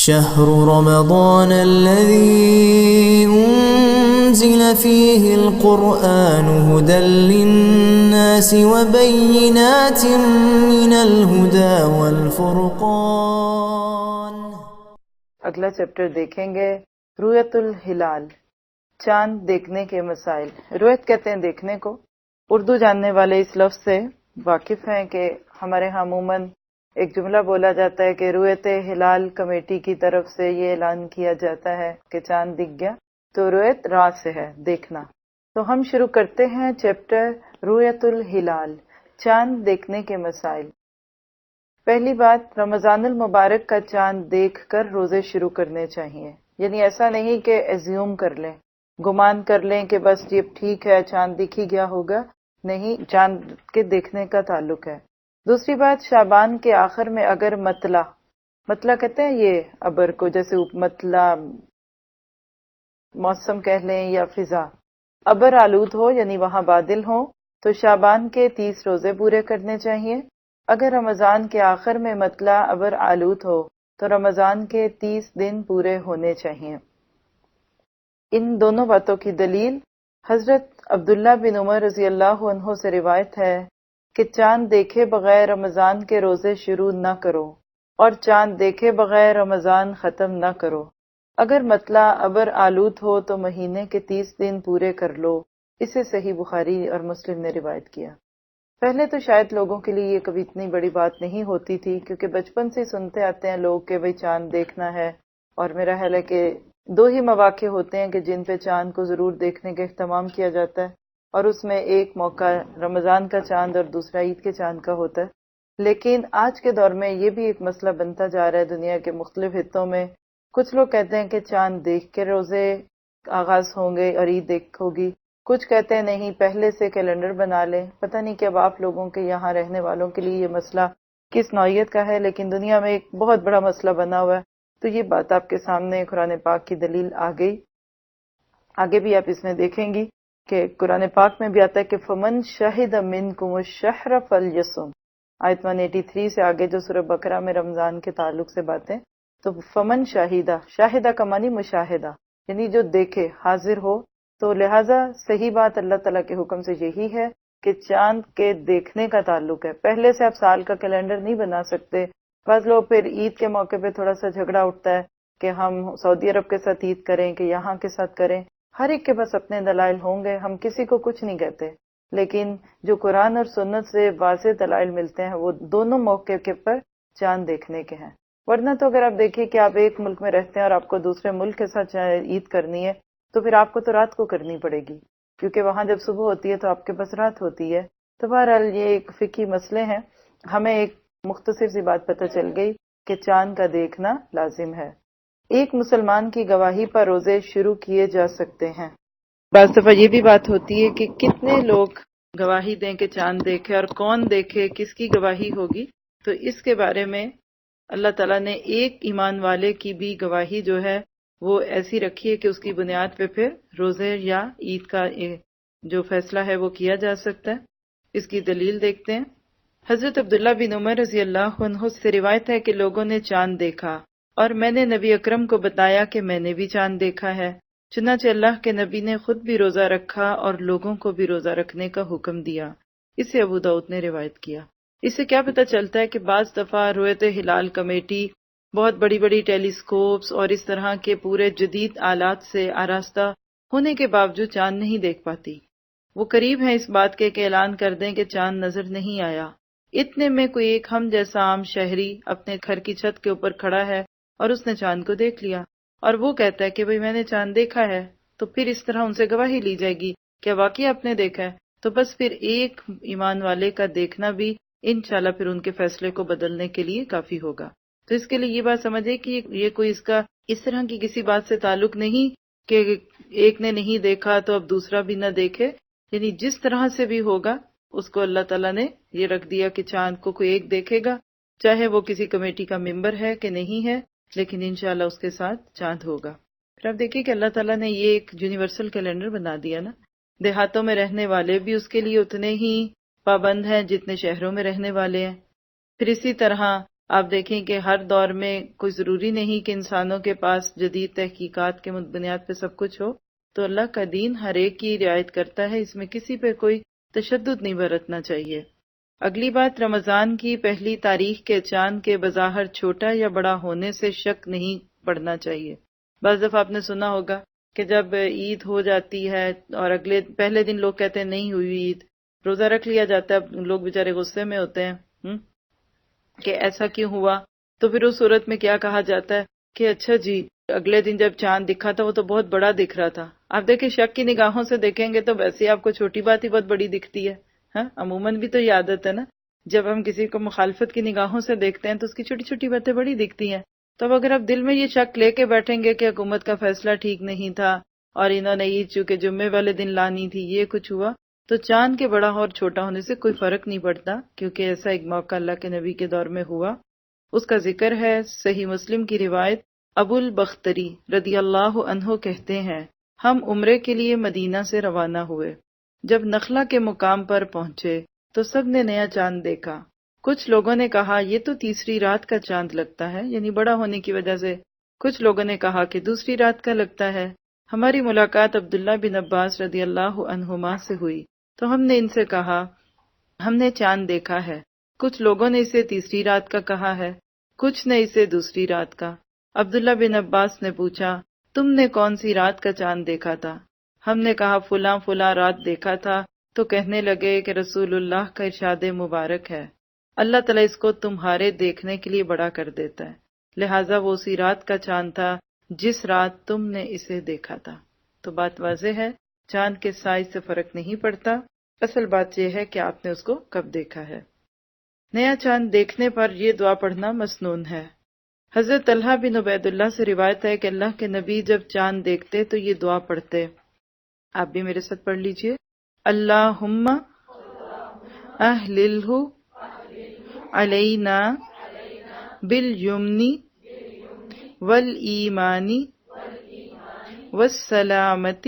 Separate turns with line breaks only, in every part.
شهر رمضان الذي أنزل فيه القرآن هدى للناس وبينات من الهدى والفرقان۔
اگلا چیپٹر دیکھیں گے رؤیت الہلال، چاند دیکھنے کے مسائل۔ رؤیت کہتے ہیں دیکھنے کو۔ اردو جاننے والے اس لفظ سے واقف ہیں کہ ہمارے ہاں عموماً ایک جملہ بولا جاتا ہے کہ رؤیت ہلال کمیٹی کی طرف سے یہ اعلان کیا جاتا ہے کہ چاند دکھ گیا، تو رؤیت را سے ہے دیکھنا۔ تو ہم شروع کرتے ہیں چیپٹر رؤیت الہلال، چاند دیکھنے کے مسائل۔ پہلی بات، رمضان المبارک کا چاند دیکھ کر روزے شروع کرنے چاہیے، یعنی ایسا نہیں کہ ایزیوم کر لیں، گمان کر لیں کہ بس یہ ٹھیک ہے چاند دکھ ہی گیا ہوگا، نہیں، چاند کے دیکھنے کا تعلق ہے۔ دوسری بات، شعبان کے آخر میں اگر مطلع کہتے ہیں یہ ابر کو، جیسے مطلع موسم کہہ لیں یا فضا، ابر آلود ہو یعنی وہاں بادل ہو تو شعبان کے 30 روزے پورے کرنے چاہیے۔ اگر رمضان کے آخر میں مطلع ابر آلود ہو تو رمضان کے 30 دن پورے ہونے چاہیے۔ ان دونوں باتوں کی دلیل حضرت عبداللہ بن عمر رضی اللہ عنہ سے روایت ہے کہ چاند دیکھے بغیر رمضان کے روزے شروع نہ کرو اور چاند دیکھے بغیر رمضان ختم نہ کرو۔ اگر مطلع ابر آلود ہو تو مہینے کے 30 دن پورے کر لو۔ اسے صحیح بخاری اور مسلم نے روایت کیا۔ پہلے تو شاید لوگوں کے لیے یہ کبھی اتنی بڑی بات نہیں ہوتی تھی، کیونکہ بچپن سے سنتے آتے ہیں لوگ کہ بھئی چاند دیکھنا ہے، اور میرا خیال ہے کہ 2 ہی مواقع ہوتے ہیں کہ جن پہ چاند کو ضرور دیکھنے کا اہتمام کیا جاتا ہے، اور اس میں ایک موقع رمضان کا چاند اور دوسرا عید کے چاند کا ہوتا ہے۔ لیکن آج کے دور میں یہ بھی ایک مسئلہ بنتا جا رہا ہے دنیا کے مختلف خطوں میں۔ کچھ لوگ کہتے ہیں کہ چاند دیکھ کے روزے آغاز ہوں گے اور عید دیکھ ہوگی، کچھ کہتے ہیں نہیں پہلے سے کیلنڈر بنا لیں۔ پتہ نہیں کہ اب آپ لوگوں کے یہاں رہنے والوں کے لیے یہ مسئلہ کس نوعیت کا ہے، لیکن دنیا میں ایک بہت بڑا مسئلہ بنا ہوا ہے۔ تو یہ بات آپ کے سامنے قرآن پاک کی دلیل آ گئی۔ آگے بھی آپ اس میں دیکھیں گی کہ قرآن پاک میں بھی آتا ہے کہ فمن شہد منکم الشہر فلیصم، آیت 183 سے آگے جو سورہ بقرہ میں رمضان کے تعلق سے باتیں، تو فمن شاہدہ کا معنی مشاہدہ، یعنی جو دیکھے، حاضر ہو۔ تو لہٰذا صحیح بات اللہ تعالیٰ کے حکم سے یہی ہے کہ چاند کے دیکھنے کا تعلق ہے۔ پہلے سے آپ سال کا کیلنڈر نہیں بنا سکتے۔ بعض لوگ پھر عید کے موقع پہ تھوڑا سا جھگڑا اٹھتا ہے کہ ہم سعودی عرب کے ساتھ عید کریں کہ یہاں کے ساتھ کریں۔ ہر ایک کے پاس اپنے دلائل ہوں گے، ہم کسی کو کچھ نہیں کہتے، لیکن جو قرآن اور سنت سے واضح دلائل ملتے ہیں وہ دونوں موقع کے پر چاند دیکھنے کے ہیں۔ ورنہ تو اگر آپ دیکھیں کہ آپ ایک ملک میں رہتے ہیں اور آپ کو دوسرے ملک کے ساتھ عید کرنی ہے تو پھر آپ کو تو رات کو کرنی پڑے گی، کیونکہ وہاں جب صبح ہوتی ہے تو آپ کے پاس رات ہوتی ہے۔ تو بہرحال یہ ایک فقہی مسئلے ہیں۔ ہمیں ایک مختصر سی بات پتہ چل گئی کہ چاند کا دیکھنا لازم ہے۔ ایک مسلمان کی گواہی پر روزے شروع کیے جا سکتے ہیں۔ بعض دفعہ یہ بھی بات ہوتی ہے کہ کتنے لوگ گواہی دیں کہ چاند دیکھے اور کون دیکھے، کس کی گواہی ہوگی۔ تو اس کے بارے میں اللہ تعالیٰ نے ایک ایمان والے کی بھی گواہی جو ہے وہ ایسی رکھی ہے کہ اس کی بنیاد پہ پھر روزے یا عید کا جو فیصلہ ہے وہ کیا جا سکتا ہے۔ اس کی دلیل دیکھتے ہیں۔ حضرت عبداللہ بن عمر رضی اللہ عنہ سے روایت ہے کہ لوگوں نے چاند دیکھا اور میں نے نبی اکرم کو بتایا کہ میں نے بھی چاند دیکھا ہے۔ چنانچہ اللہ کے نبی نے خود بھی روزہ رکھا اور لوگوں کو بھی روزہ رکھنے کا حکم دیا۔ اسے ابو داؤد نے روایت کیا۔ اس سے کیا پتہ چلتا ہے کہ بعض دفعہ رؤیت ہلال کمیٹی بہت بڑی بڑی ٹیلیسکوپس اور اس طرح کے پورے جدید آلات سے آراستہ ہونے کے باوجود چاند نہیں دیکھ پاتی۔ وہ قریب ہیں اس بات کے کہ اعلان کر دیں کہ چاند نظر نہیں آیا۔ اتنے میں کوئی ایک ہم جیسا عام شہری اپنے گھر کی چھت کے اوپر کھڑا ہے اور اس نے چاند کو دیکھ لیا، اور وہ کہتا ہے کہ بھئی میں نے چاند دیکھا ہے، تو پھر اس طرح ان سے گواہی لی جائے گی کہ واقعی آپ نے دیکھا ہے۔ تو بس پھر ایک ایمان والے کا دیکھنا بھی انشاءاللہ پھر ان کے فیصلے کو بدلنے کے لیے کافی ہوگا۔ تو اس کے لیے یہ بات سمجھے کہ یہ کوئی اس کا اس طرح کی کسی بات سے تعلق نہیں کہ ایک نے نہیں دیکھا تو اب دوسرا بھی نہ دیکھے، یعنی جس طرح سے بھی ہوگا اس کو اللہ تعالیٰ نے یہ رکھ دیا کہ چاند کو کوئی ایک دیکھے گا، چاہے وہ کسی کمیٹی کا ممبر ہے کہ نہیں ہے، لیکن انشاءاللہ اس کے ساتھ چاند ہوگا۔ پھر آپ دیکھیے کہ اللہ تعالیٰ نے یہ ایک یونیورسل کیلنڈر بنا دیا نا، دیہاتوں میں رہنے والے بھی اس کے لیے اتنے ہی پابند ہیں جتنے شہروں میں رہنے والے ہیں۔ پھر اسی طرح آپ دیکھیں کہ ہر دور میں کوئی ضروری نہیں کہ انسانوں کے پاس جدید تحقیقات کے بنیاد پہ سب کچھ ہو، تو اللہ کا دین ہر ایک کی رعایت کرتا ہے، اس میں کسی پہ کوئی تشدد نہیں برتنا چاہیے۔ اگلی بات، رمضان کی پہلی تاریخ کے چاند کے بظاہر چھوٹا یا بڑا ہونے سے شک نہیں پڑنا چاہیے۔ بعض دفعہ آپ نے سنا ہوگا کہ جب عید ہو جاتی ہے اور پہلے دن لوگ کہتے ہیں نہیں ہوئی عید، روزہ رکھ لیا جاتا ہے، لوگ بیچارے غصے میں ہوتے ہیں کہ ایسا کیوں ہوا، تو پھر اس صورت میں کیا کہا جاتا ہے کہ اچھا جی اگلے دن جب چاند دکھا تھا وہ تو بہت بڑا دکھ رہا تھا۔ آپ دیکھیں شک کی نگاہوں سے دیکھیں گے تو ویسے ہی آپ کو چھوٹی بات ہی بہت بڑی دکھتی ہے، ہاں عموماً بھی تو یہ عادت ہے نا، جب ہم کسی کو مخالفت کی نگاہوں سے دیکھتے ہیں تو اس کی چھوٹی چھوٹی باتیں بڑی دکھتی ہیں۔ تو اب اگر آپ دل میں یہ شک لے کے بیٹھیں گے کہ حکومت کا فیصلہ ٹھیک نہیں تھا اور انہوں نے عید چونکہ جمعے والے دن لانی تھی، یہ کچھ ہوا، تو چاند کے بڑا اور چھوٹا ہونے سے کوئی فرق نہیں پڑتا، کیونکہ ایسا ایک موقع اللہ کے نبی کے دور میں ہوا۔ اس کا ذکر ہے صحیح مسلم کی روایت، ابو البختری رضی اللہ عنہ کہتے ہیں ہم عمرے کے لیے مدینہ سے روانہ ہوئے، جب نخلا کے مقام پر پہنچے تو سب نے نیا چاند دیکھا۔ کچھ لوگوں نے کہا یہ تو تیسری رات کا چاند لگتا ہے، یعنی بڑا ہونے کی وجہ سے۔ کچھ لوگوں نے کہا کہ دوسری رات کا لگتا ہے۔ ہماری ملاقات عبداللہ بن عباس رضی اللہ عنہما سے ہوئی تو ہم نے ان سے کہا ہم نے چاند دیکھا ہے۔ کچھ لوگوں نے اسے تیسری رات کا کہا ہے، کچھ نے اسے دوسری رات کا۔ عبداللہ بن عباس نے پوچھا تم نے کون سی رات کا چاند دیکھا تھا؟ ہم نے کہا فلاں فلاں رات دیکھا تھا، تو کہنے لگے کہ رسول اللہ کا ارشاد مبارک ہے اللہ تعالیٰ اس کو تمہارے دیکھنے کے لیے بڑا کر دیتا ہے، لہٰذا وہ اسی رات کا چاند تھا جس رات تم نے اسے دیکھا تھا۔ تو بات واضح ہے، چاند کے سائز سے فرق نہیں پڑتا، اصل بات یہ ہے کہ آپ نے اس کو کب دیکھا ہے۔ نیا چاند دیکھنے پر یہ دعا پڑھنا مسنون ہے۔ حضرت طلحہ بن عبید اللہ سے روایت ہے کہ اللہ کے نبی جب چاند دیکھتے تو یہ دعا پڑھتے، آپ بھی میرے ساتھ پڑھ لیجئے، اللہم اہللہ علینا بالیمن والایمان والسلامت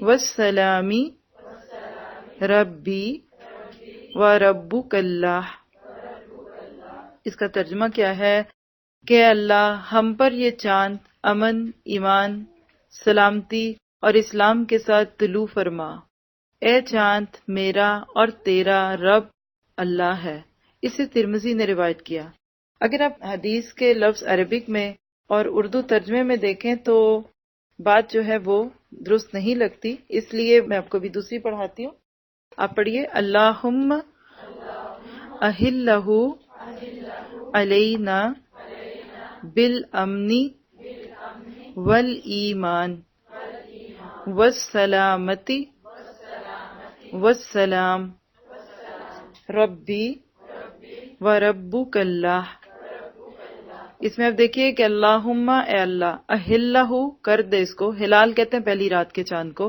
والسلام ربی وربک اللہ۔ اس کا ترجمہ کیا ہے کہ اللہ ہم پر یہ چاند امن، ایمان، سلامتی اور اسلام کے ساتھ طلوع فرما۔ اے چاند میرا اور تیرا رب اللہ ہے۔ اسے ترمذی نے روایت کیا۔ اگر آپ حدیث کے لفظ عربک میں اور اردو ترجمے میں دیکھیں تو بات جو ہے وہ درست نہیں لگتی، اس لیے میں آپ کو بھی دوسری پڑھاتی ہوں۔ آپ پڑھیے اللہم اہلہ علینا بالامن والایمان والسلامت والسلام ربی وربک اللہ۔ اس میں آپ دیکھیے کہ اللہم اے اللہ، اہلہ کر دے، اس کو ہلال کہتے ہیں پہلی رات کے چاند کو،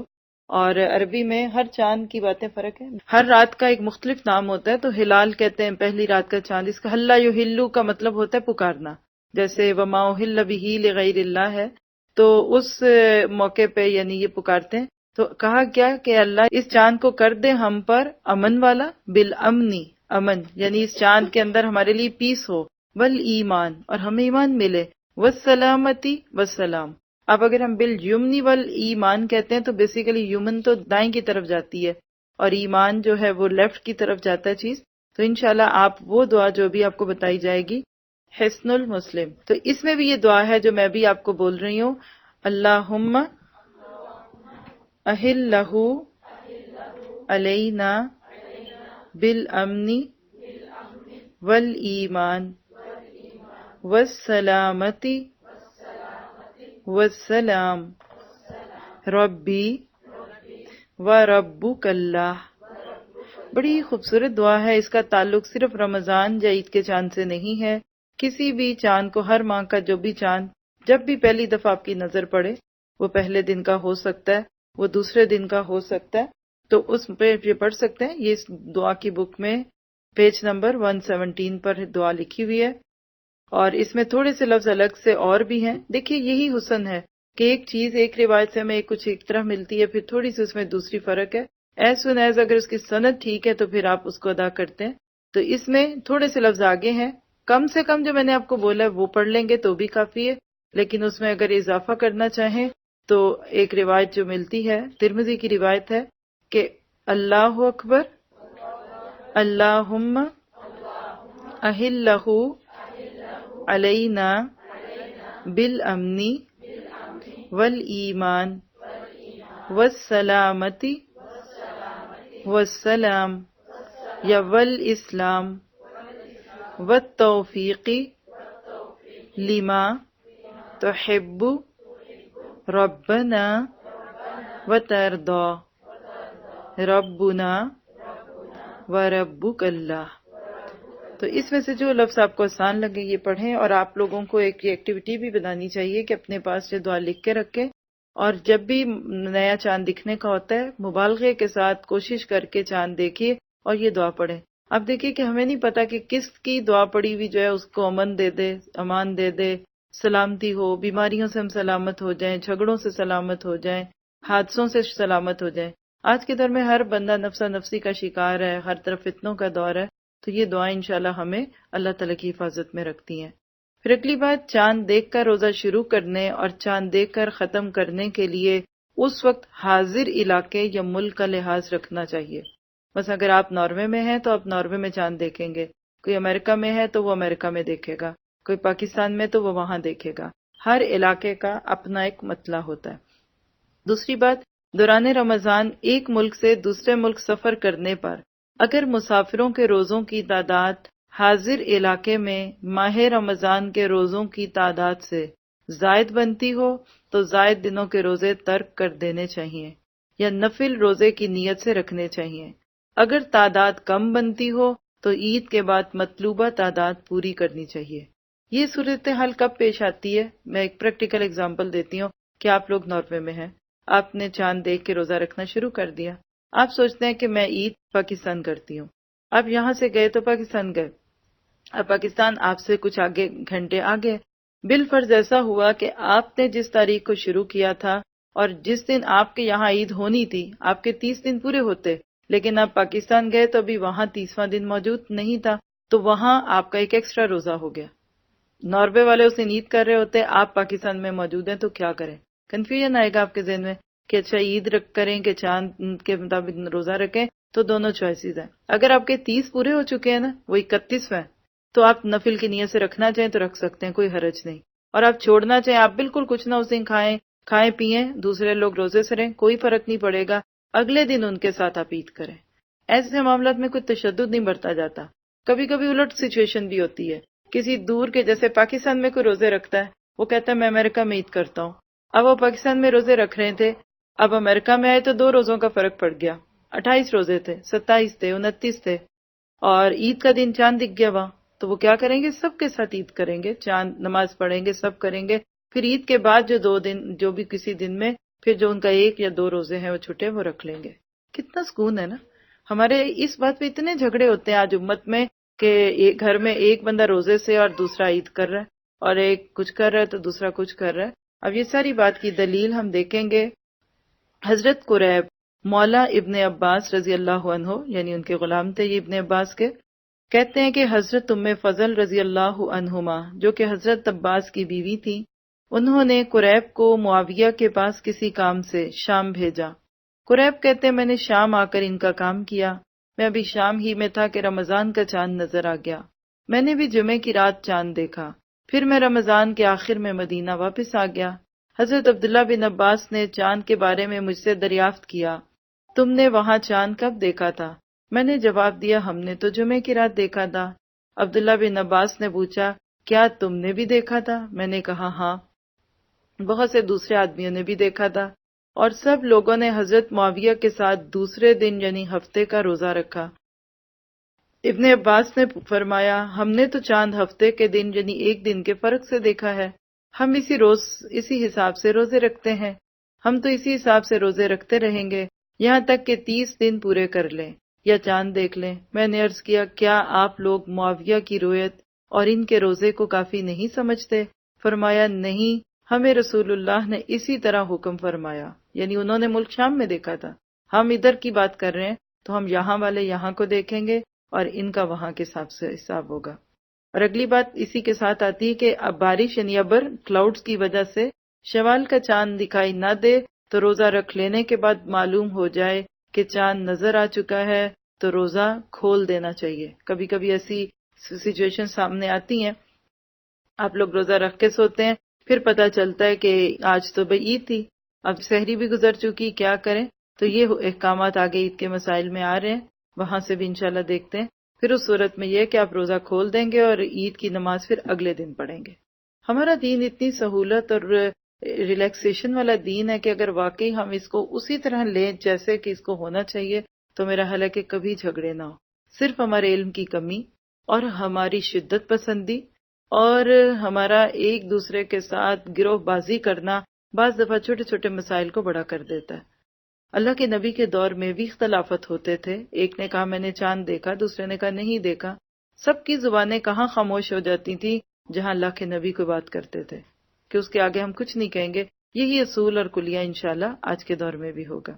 اور عربی میں ہر چاند کی باتیں فرق ہے، ہر رات کا ایک مختلف نام ہوتا ہے، تو ہلال کہتے ہیں پہلی رات کا چاند، اس کا ہلا یحلو کا مطلب ہوتا ہے پکارنا، جیسے وما احل بہ لغیر اللہ ہے، تو اس موقع پہ یعنی یہ پکارتے ہیں۔ تو کہا کیا کہ اللہ اس چاند کو کر دے ہم پر امن والا، بالامنی امن، یعنی اس چاند کے اندر ہمارے لیے پیس ہو، والایمان اور ہمیں ایمان ملے، والسلامتی والسلام۔ اب اگر ہم بالیمنی والایمان کہتے ہیں تو بیسیکلی یمن تو دائیں کی طرف جاتی ہے اور ایمان جو ہے وہ لیفٹ کی طرف جاتا ہے چیز، تو انشاءاللہ آپ وہ دعا جو بھی آپ کو بتائی جائے گی حسن المسلم، تو اس میں بھی یہ دعا ہے جو میں بھی آپ کو بول رہی ہوں، اللہم اہلہ علینا بالامن والایمان والسلامت والسلام ربی وربک اللہ۔ بڑی خوبصورت دعا ہے، اس کا تعلق صرف رمضان یا عید کے چاند سے نہیں ہے، کسی بھی چاند کو، ہر ماہ کا جو بھی چاند جب بھی پہلی دفعہ آپ کی نظر پڑے، وہ پہلے دن کا ہو سکتا ہے، وہ دوسرے دن کا ہو سکتا ہے، تو اس پہ یہ پڑھ سکتے ہیں۔ یہ اس دعا کی بک میں پیج نمبر 117 پر دعا لکھی ہوئی ہے، اور اس میں تھوڑے سے لفظ الگ سے اور بھی ہیں۔ دیکھیے یہی حسن ہے کہ ایک چیز ایک روایت سے ہمیں کچھ ایک طرح ملتی ہے، پھر تھوڑی سی اس میں دوسری فرق ہے، ایز سون ایز اگر اس کی سند ٹھیک ہے تو پھر آپ اس کو ادا کرتے ہیں۔ تو اس میں تھوڑے سے لفظ آگے ہیں، کم سے کم جو میں نے آپ کو بولا ہے وہ پڑھ لیں گے تو بھی کافی ہے، لیکن اس میں اگر اضافہ کرنا چاہیں تو ایک روایت جو ملتی ہے، ترمذی کی روایت ہے کہ اللہ اکبر اللہم اہلہ علینا بالامن والایمان والسلامتی والسلام یا والاسلام والتوفیق لما تحب ربنا وترضى ربنا وربک اللہ۔ تو اس میں سے جو لفظ آپ کو آسان لگے یہ پڑھیں، اور آپ لوگوں کو ایک ایکٹیویٹی بھی بنانی چاہیے کہ اپنے پاس یہ دعا لکھ کے رکھیں، اور جب بھی نیا چاند دکھنے کا ہوتا ہے مبالغے کے ساتھ کوشش کر کے چاند دیکھیے اور یہ دعا پڑھیں۔ اب دیکھیے کہ ہمیں نہیں پتا کہ کس کی دعا پڑی ہوئی جو ہے اس کو امن دے دے، امان دے دے، سلامتی ہو، بیماریوں سے ہم سلامت ہو جائیں، جھگڑوں سے سلامت ہو جائیں، حادثوں سے سلامت ہو جائیں۔ آج کے دور میں ہر بندہ نفسا نفسی کا شکار ہے، ہر طرف فتنوں کا دور ہے، تو یہ دعائیں انشاءاللہ ہمیں اللہ تعالیٰ کی حفاظت میں رکھتی ہیں۔ پھر اگلی بات، چاند دیکھ کر روزہ شروع کرنے اور چاند دیکھ کر ختم کرنے کے لیے اس وقت حاضر علاقے یا ملک کا لحاظ رکھنا چاہیے۔ بس اگر آپ ناروے میں ہیں تو آپ ناروے میں چاند دیکھیں گے، کوئی امریکہ میں ہے تو وہ امریکہ میں دیکھے گا، کوئی پاکستان میں تو وہ وہاں دیکھے گا۔ ہر علاقے کا اپنا ایک مطلع ہوتا ہے۔ دوسری بات، دوران رمضان ایک ملک سے دوسرے ملک سفر کرنے پر اگر مسافروں کے روزوں کی تعداد حاضر علاقے میں ماہ رمضان کے روزوں کی تعداد سے زائد بنتی ہو تو زائد دنوں کے روزے ترک کر دینے چاہیے یا نفل روزے کی نیت سے رکھنے چاہیے۔ اگر تعداد کم بنتی ہو تو عید کے بعد مطلوبہ تعداد پوری کرنی چاہیے۔ یہ صورتحال کب پیش آتی ہے؟ میں ایک پریکٹیکل اگزامپل دیتی ہوں کہ آپ لوگ ناروے میں ہیں، آپ نے چاند دیکھ کے روزہ رکھنا شروع کر دیا، آپ سوچتے ہیں کہ میں عید پاکستان کرتی ہوں، آپ یہاں سے گئے تو پاکستان گئے، اب پاکستان آپ سے کچھ آگے گھنٹے آگے، بالفرض ایسا ہوا کہ آپ نے جس تاریخ کو شروع کیا تھا اور جس دن آپ کے یہاں عید ہونی تھی آپ کے 30 دن پورے ہوتے، لیکن آپ پاکستان گئے تو ابھی وہاں 30واں دن موجود نہیں تھا، تو وہاں آپ کا ایک ایکسٹرا روزہ ہو گیا۔ ناروے والے اس دن عید کر رہے ہوتے، آپ پاکستان میں موجود ہیں، تو کیا کریں؟ کنفیوژن آئے گا آپ کے ذہن میں کہ اچھا عید کریں کہ چاند کے مطابق روزہ رکھیں، تو دونوں چوائسیز ہیں۔ اگر آپ کے 30 پورے ہو چکے ہیں نا، وہ 31واں، تو آپ نفل کی نیت سے رکھنا چاہیں تو رکھ سکتے ہیں، کوئی حرج نہیں، اور آپ چھوڑنا چاہیں آپ بالکل کچھ نہ اس دن کھائیں پیئیں، دوسرے لوگ روزے سے رہیں، کوئی فرق نہیں پڑے گا، اگلے دن ان کے ساتھ آپ عید کریں۔ ایسے معاملات میں کوئی تشدد نہیں برتا جاتا۔ کبھی کبھی الٹ سچویشن بھی ہوتی ہے، کسی دور کے، جیسے پاکستان میں کوئی روزے رکھتا ہے، وہ کہتا ہے میں امریکہ میں عید کرتا ہوں، اب وہ پاکستان میں روزے رکھ رہے تھے، اب امریکہ میں آئے تو 2 روزوں کا فرق پڑ گیا، 28 روزے تھے، 27 تھے، 29 تھے، اور عید کا دن چاند دکھ گیا وہاں، تو وہ کیا کریں گے؟ سب کے ساتھ عید کریں گے، چاند نماز پڑھیں گے، سب کریں گے، پھر عید کے بعد جو 2 دن، جو بھی کسی دن میں پھر جو ان کا 1 یا 2 روزے ہیں وہ چھٹے، وہ رکھ لیں گے۔ کتنا سکون ہے نا۔ ہمارے اس بات پہ اتنے جھگڑے ہوتے ہیں آج امت میں کہ ایک گھر میں ایک بندہ روزے سے اور دوسرا عید کر رہا ہے، اور ایک کچھ کر رہا ہے تو دوسرا کچھ کر رہا ہے۔ اب یہ ساری بات کی دلیل ہم دیکھیں گے، حضرت قریب مولا ابن عباس رضی اللہ عنہ، یعنی ان کے غلام تھے یہ ابن عباس کے، کہتے ہیں کہ حضرت ام فضل رضی اللہ عنہما، جو کہ حضرت عباس کی بیوی تھی، انہوں نے قریب کو معاویہ کے پاس کسی کام سے شام بھیجا۔ قریب کہتے ہیں میں نے شام آ کر ان کا کام کیا، میں ابھی شام ہی میں تھا کہ رمضان کا چاند نظر آ گیا، میں نے بھی جمعے کی رات چاند دیکھا، پھر میں رمضان کے آخر میں مدینہ واپس آ گیا۔ حضرت عبداللہ بن عباس نے چاند کے بارے میں مجھ سے دریافت کیا، تم نے وہاں چاند کب دیکھا تھا؟ میں نے جواب دیا ہم نے تو جمعے کی رات دیکھا تھا۔ عبداللہ بن عباس نے پوچھا کیا تم نے بھی دیکھا تھا؟ میں نے کہا ہاں، بہت سے دوسرے آدمیوں نے بھی دیکھا تھا، اور سب لوگوں نے حضرت معاویہ کے ساتھ دوسرے دن یعنی ہفتے کا روزہ رکھا۔ ابن عباس نے فرمایا ہم نے تو چاند ہفتے کے دن یعنی ایک دن کے فرق سے دیکھا ہے، ہم اسی حساب سے روزے رکھتے ہیں، ہم تو اسی حساب سے روزے رکھتے رہیں گے یہاں تک کہ 30 دن پورے کر لیں یا چاند دیکھ لیں۔ میں نے عرض کیا کیا آپ لوگ معاویہ کی رویت اور ان کے روزے کو کافی نہیں سمجھتے؟ فرمایا نہیں، ہمیں رسول اللہ نے اسی طرح حکم فرمایا، یعنی انہوں نے ملک شام میں دیکھا تھا، ہم ادھر کی بات کر رہے ہیں تو ہم یہاں والے یہاں کو دیکھیں گے اور ان کا وہاں کے حساب سے حساب ہوگا۔ اور اگلی بات اسی کے ساتھ آتی ہے کہ اب بارش یعنی ابر کلاؤڈز کی وجہ سے شوال کا چاند دکھائی نہ دے تو روزہ رکھ لینے کے بعد معلوم ہو جائے کہ چاند نظر آ چکا ہے تو روزہ کھول دینا چاہیے۔ کبھی کبھی ایسی سچویشن سامنے آتی ہیں، آپ لوگ روزہ رکھ کے سوتے ہیں، پھر پتہ چلتا ہے کہ آج تو بھئی عید تھی، اب سحری بھی گزر چکی، کیا کریں؟ تو یہ احکامات آگے عید کے مسائل میں آ رہے ہیں، وہاں سے بھی انشاءاللہ دیکھتے ہیں۔ پھر اس صورت میں یہ کہ آپ روزہ کھول دیں گے اور عید کی نماز پھر اگلے دن پڑھیں گے۔ ہمارا دین اتنی سہولت اور ریلیکسیشن والا دین ہے کہ اگر واقعی ہم اس کو اسی طرح لیں جیسے کہ اس کو ہونا چاہیے تو میرا خیال ہے کہ کبھی جھگڑے نہ ہو۔ صرف ہمارے علم کی کمی اور ہماری شدت پسندی اور ہمارا ایک دوسرے کے ساتھ گروہ بازی کرنا بعض دفعہ چھوٹے چھوٹے مسائل کو بڑا کر دیتا ہے۔ اللہ کے نبی کے دور میں بھی اختلافات ہوتے تھے، ایک نے کہا میں نے چاند دیکھا، دوسرے نے کہا نہیں دیکھا، سب کی زبانیں کہاں خاموش ہو جاتی تھیں جہاں اللہ کے نبی کو بات کرتے تھے کہ اس کے آگے ہم کچھ نہیں کہیں گے۔ یہی اصول اور کلیہ انشاءاللہ آج کے دور میں بھی ہوگا۔